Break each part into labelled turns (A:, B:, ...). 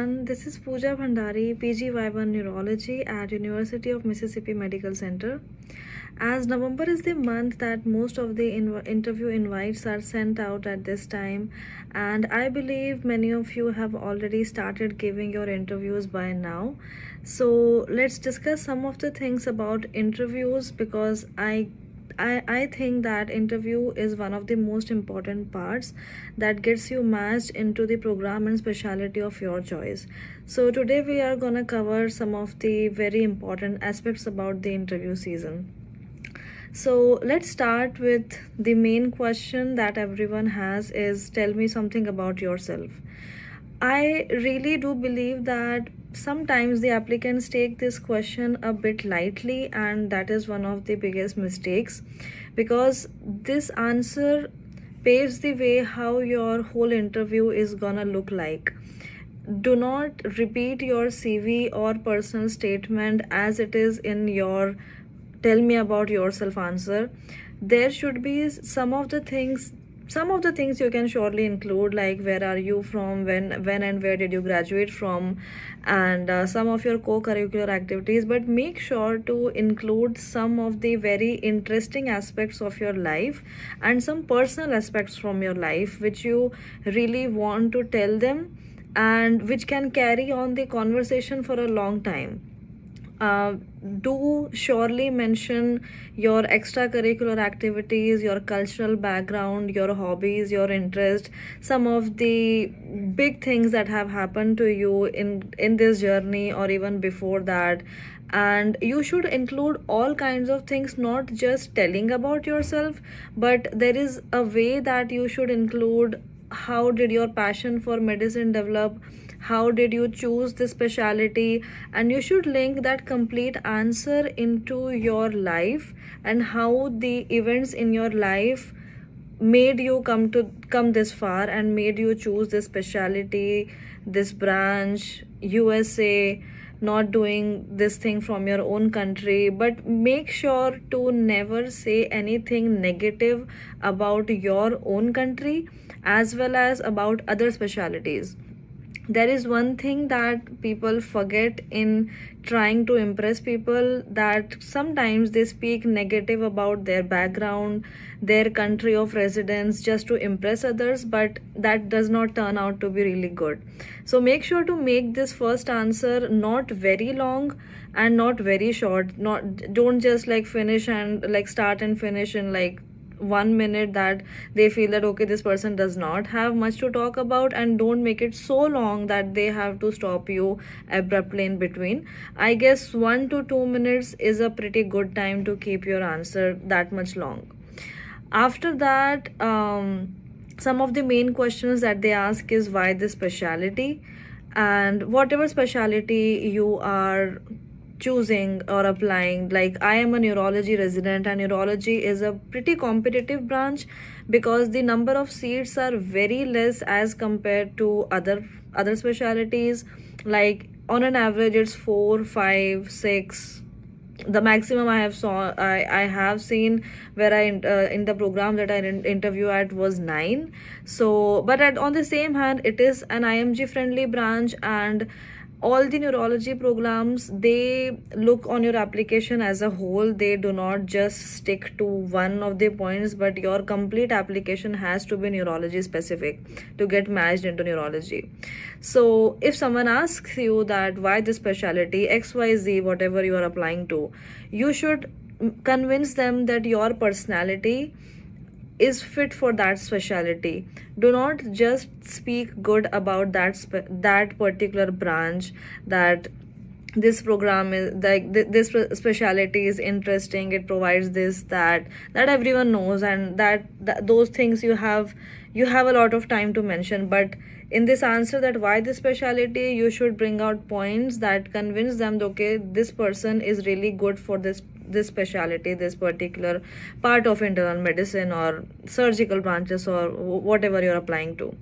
A: everyone. This is Pooja Bhandari, PG Y1 Neurology at University of Mississippi Medical Center. As November is the month that most of the interview invites are sent out at this time, and I believe many of you have already started giving your interviews by now. So let's discuss some of the things about interviews because I think that interview is one of the most important parts that gets you matched into the program and specialty of your choice. So today we are gonna cover some of the very important aspects about the interview season. So let's start with the main question that everyone has is tell me something about yourself. I really do believe that sometimes the applicants take this question a bit lightly, and that is one of the biggest mistakes because this answer paves the way how your whole interview is gonna look like. Do not repeat your CV or personal statement as it is in your tell me about yourself answer. There should be some of the things you can surely include, like where are you from, when and where did you graduate from, and some of your co-curricular activities, but make sure to include some of the very interesting aspects of your life and some personal aspects from your life which you really want to tell them and which can carry on the conversation for a long time. Do surely mention your extracurricular activities, your cultural background, your hobbies, your interest, some of the big things that have happened to you in this journey or even before that. And you should include all kinds of things, not just telling about yourself, but there is a way that you should include how did your passion for medicine develop, how did you choose this specialty, and you should link that complete answer into your life and how the events in your life made you come this far and made you choose this specialty, this branch, USA, not doing this thing from your own country. But make sure to never say anything negative about your own country as well as about other specialties. There is one thing that people forget in trying to impress people, that sometimes they speak negative about their background, their country of residence, just to impress others, but that does not turn out to be really good. So make sure to make this first answer not very long and not very short. Don't just like finish and like start and finish in like 1 minute that they feel that okay, this person does not have much to talk about, and don't make it so long that they have to stop you abruptly in between. I guess 1 to 2 minutes is a pretty good time to keep your answer that much long. After that, some of the main questions that they ask is why this specialty, and whatever specialty you are choosing or applying. Like I am a neurology resident, and neurology is a pretty competitive branch because the number of seats are very less as compared to other specialties. Like on an average it's 4, 5, 6. The maximum I have seen where I in the program that I interview at was 9. So but on the same hand, it is an IMG friendly branch, and all the neurology programs, they look on your application as a whole. They do not just stick to one of the points, but your complete application has to be neurology specific to get matched into neurology. So if someone asks you that why this specialty XYZ, whatever you are applying to, you should convince them that your personality is fit for that specialty. Do not just speak good about that particular branch, that this program is like this specialty is interesting, it provides this, that everyone knows, and that those things you have a lot of time to mention. But in this answer, that why this specialty, you should bring out points that convince them that okay, this person is really good for this specialty, this particular part of internal medicine or surgical branches or whatever you're applying to.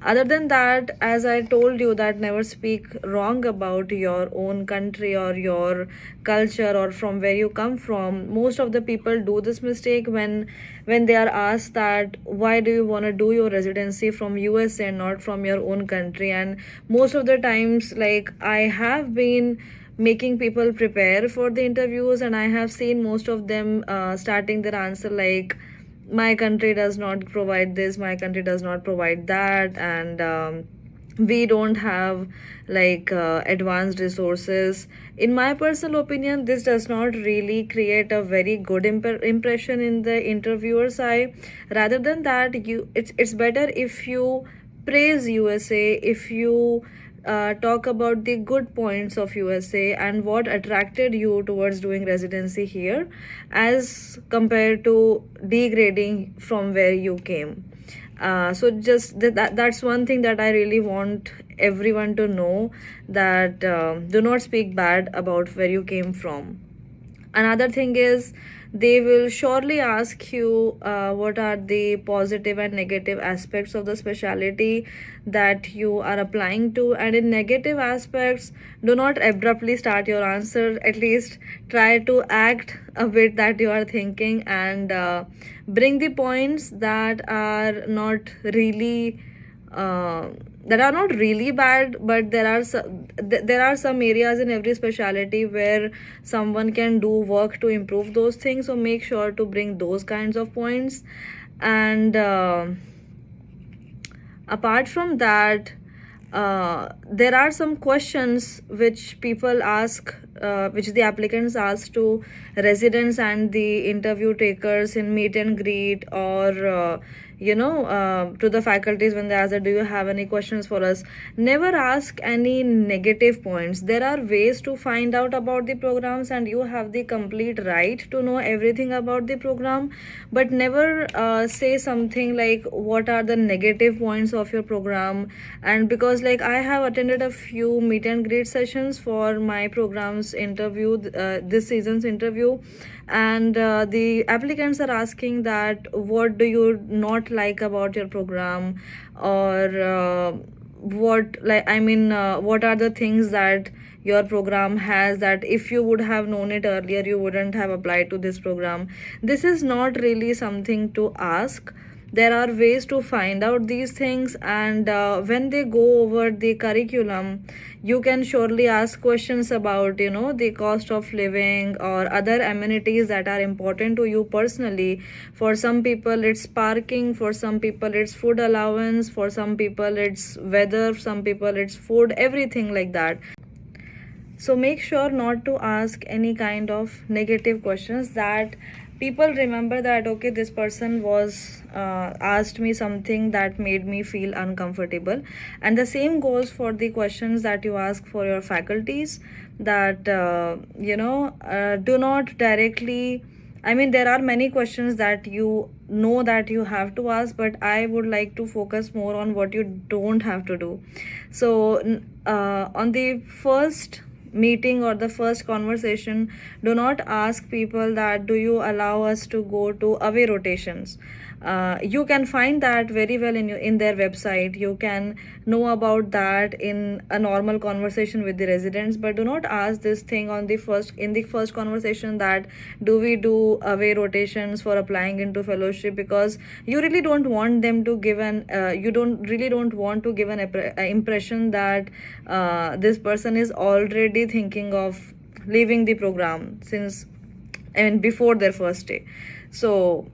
A: Other than that, as I told you, that never speak wrong about your own country or your culture or from where you come from. Most of the people do this mistake when they are asked that why do you want to do your residency from USA and not from your own country. And most of the times, like, I have been making people prepare for the interviews, and I have seen most of them starting their answer like, my country does not provide this, my country does not provide that, and we don't have like advanced resources. In my personal opinion, this does not really create a very good impression in the interviewer's eye. Rather than that, it's better if you praise USA, if you talk about the good points of USA and what attracted you towards doing residency here, as compared to degrading from where you came. So just that's one thing that I really want everyone to know, that do not speak bad about where you came from. Another thing is, they will surely ask you what are the positive and negative aspects of the specialty that you are applying to. And in negative aspects, do not abruptly start your answer. At least try to act a bit that you are thinking, and bring the points that are not really bad, but there are some areas in every specialty where someone can do work to improve those things. So make sure to bring those kinds of points. And apart from that, there are some questions which people ask, which the applicants ask to residents and the interview takers in meet and greet, or to the faculties when they ask that, do you have any questions for us? Never ask any negative points. There are ways to find out about the programs, and you have the complete right to know everything about the program, but never say something like, what are the negative points of your program? And because, like, I have attended a few meet and greet sessions for my program's interview, this season's interview, and the applicants are asking that, what do you not like about your program, or what are the things that your program has that if you would have known it earlier, you wouldn't have applied to this program. This is not really something to ask. There are ways to find out these things, and when they go over the curriculum, you can surely ask questions about the cost of living or other amenities that are important to you personally. For some people it's parking, for some people it's food allowance, for some people it's weather, some people it's food, everything like that. So make sure not to ask any kind of negative questions, that people remember that, okay, this person was asked me something that made me feel uncomfortable. And the same goes for the questions that you ask for your faculties, that do not directly, there are many questions that you know that you have to ask, but I would like to focus more on what you don't have to do. So on the first meeting or the first conversation, do not ask people that, do you allow us to go to away rotations? You can find that very well in their website. You can know about that in a normal conversation with the residents, but do not ask this thing in the first conversation, that do we do away rotations for applying into fellowship, because you really don't want them to give an don't want to give an impression that this person is already thinking of leaving the program before their first day. So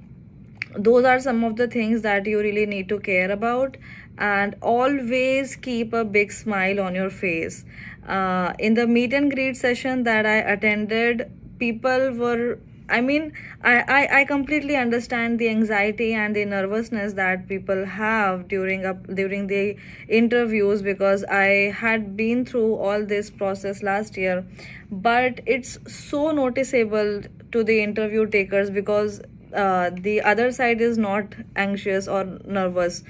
A: those are some of the things that you really need to care about. And always keep a big smile on your face. In the meet and greet session that I attended, people were, I completely understand the anxiety and the nervousness that people have during the interviews, because I had been through all this process last year. But it's so noticeable to the interview takers, because the other side is not anxious or nervous.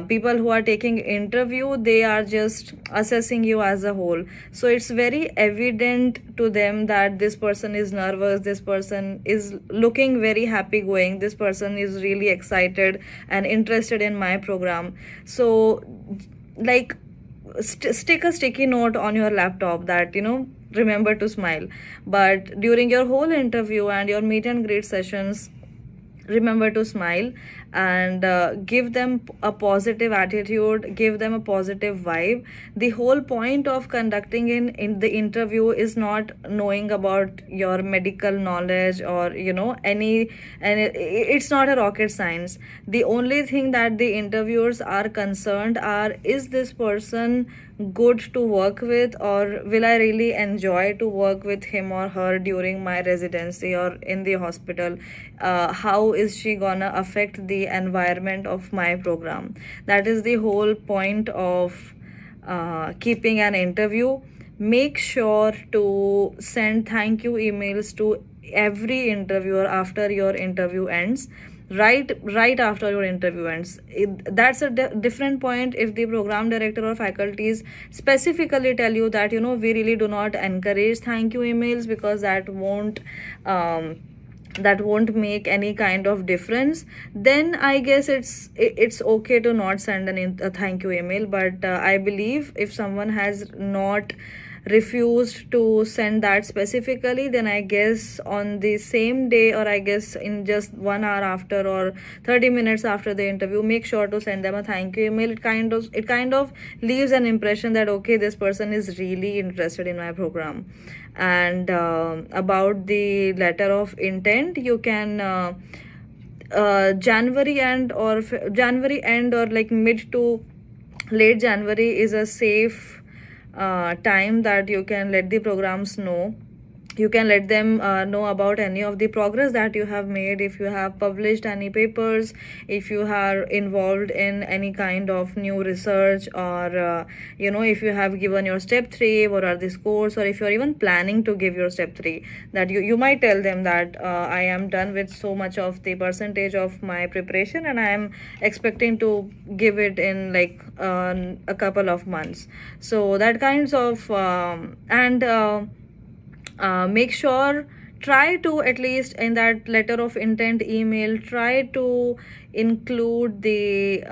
A: People who are taking interview, they are just assessing you as a whole, so it's very evident to them that this person is nervous, this person is looking very happy going, this person is really excited and interested in my program. So like stick a sticky note on your laptop that, remember to smile. But during your whole interview and your meet and greet sessions, remember to smile and give them a positive attitude, give them a positive vibe. The whole point of conducting in the interview is not knowing about your medical knowledge or any, and it's not a rocket science. The only thing that the interviewers are concerned are, is this person good to work with, or will I really enjoy to work with him or her during my residency or in the hospital? How is she gonna affect the environment of my program? That is the whole point of keeping an interview. Make sure to send thank you emails to every interviewer after your interview ends. Right after your interview ends. That's a different point if the program director or faculties specifically tell you that, we really do not encourage thank you emails, because that won't make any kind of difference. Then I guess it's okay to not send a thank you email. But I believe if someone has not refused to send that specifically, then I guess on the same day, or I guess in just 1 hour after or 30 minutes after the interview, make sure to send them a thank you email. It kind of leaves an impression that, okay, this person is really interested in my program. And about the letter of intent, you can January end or like mid to late January is a safe time that you can let the programs know. You can let them know about any of the progress that you have made, if you have published any papers, if you are involved in any kind of new research, or if you have given your step 3, what are the scores, or if you are even planning to give your step 3, that you might tell them that I am done with so much of the percentage of my preparation and I am expecting to give it in like a couple of months. So that kinds of make sure, try to, at least in that letter of intent email, try to include the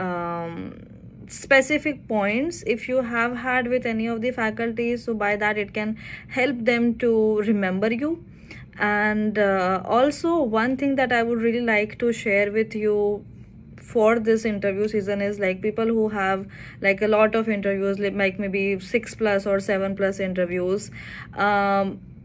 A: specific points if you have had with any of the faculties, so by that it can help them to remember you. And also one thing that I would really like to share with you for this interview season is, like, people who have like a lot of interviews, like maybe 6+ or 7+ interviews.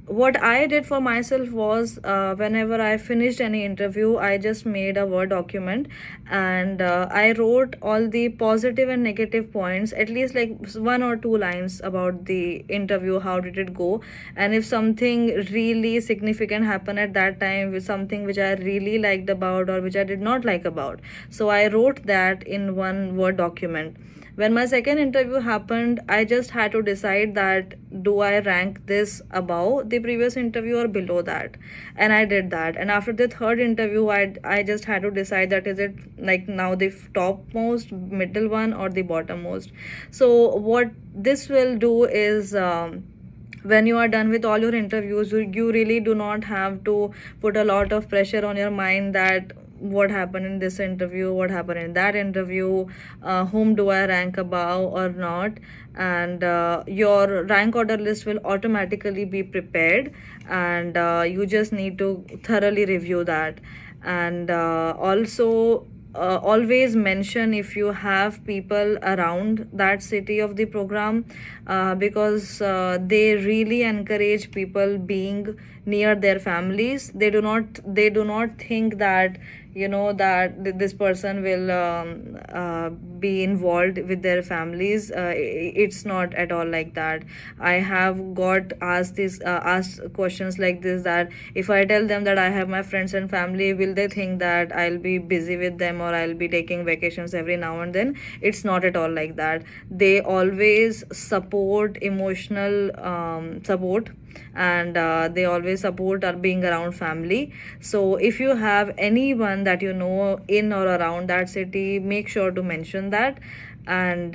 A: What I did for myself was, whenever I finished any interview, I just made a Word document and I wrote all the positive and negative points, at least like 1 or 2 lines about the interview, how did it go, and if something really significant happened at that time, with something which I really liked about or which I did not like about. So I wrote that in one Word document. When my second interview happened, I just had to decide that, do I rank this above the previous interview or below that? And I did that. And after the third interview, I just had to decide that, is it like now the topmost, middle one, or the bottommost? So what this will do is, when you are done with all your interviews, you really do not have to put a lot of pressure on your mind that what happened in this interview, what happened in that interview, whom do I rank above or not. And your rank order list will automatically be prepared, and you just need to thoroughly review that. And also always mention if you have people around that city of the program, because they really encourage people being near their families. They do not think that that this person will be involved with their families. It's not at all like that. I have got asked questions like this, that if I tell them that I have my friends and family, will they think that I'll be busy with them or I'll be taking vacations every now and then? It's not at all like that. They always support, emotional support, and they always support our being around family. So if you have anyone that you know in or around that city, make sure to mention that. And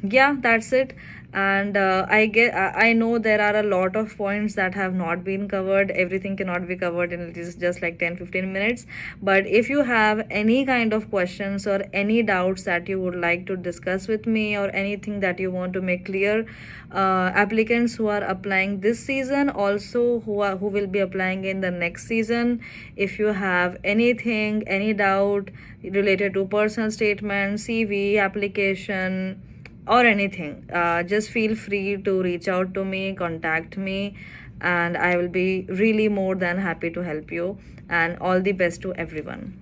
A: yeah, that's it. And I know there are a lot of points that have not been covered. Everything cannot be covered in just like 10-15 minutes. But if you have any kind of questions or any doubts that you would like to discuss with me, or anything that you want to make clear, applicants who are applying this season, also who will be applying in the next season, if you have anything, any doubt related to personal statement, CV, application, or anything, just feel free to reach out to me, contact me, and I will be really more than happy to help you. And all the best to everyone.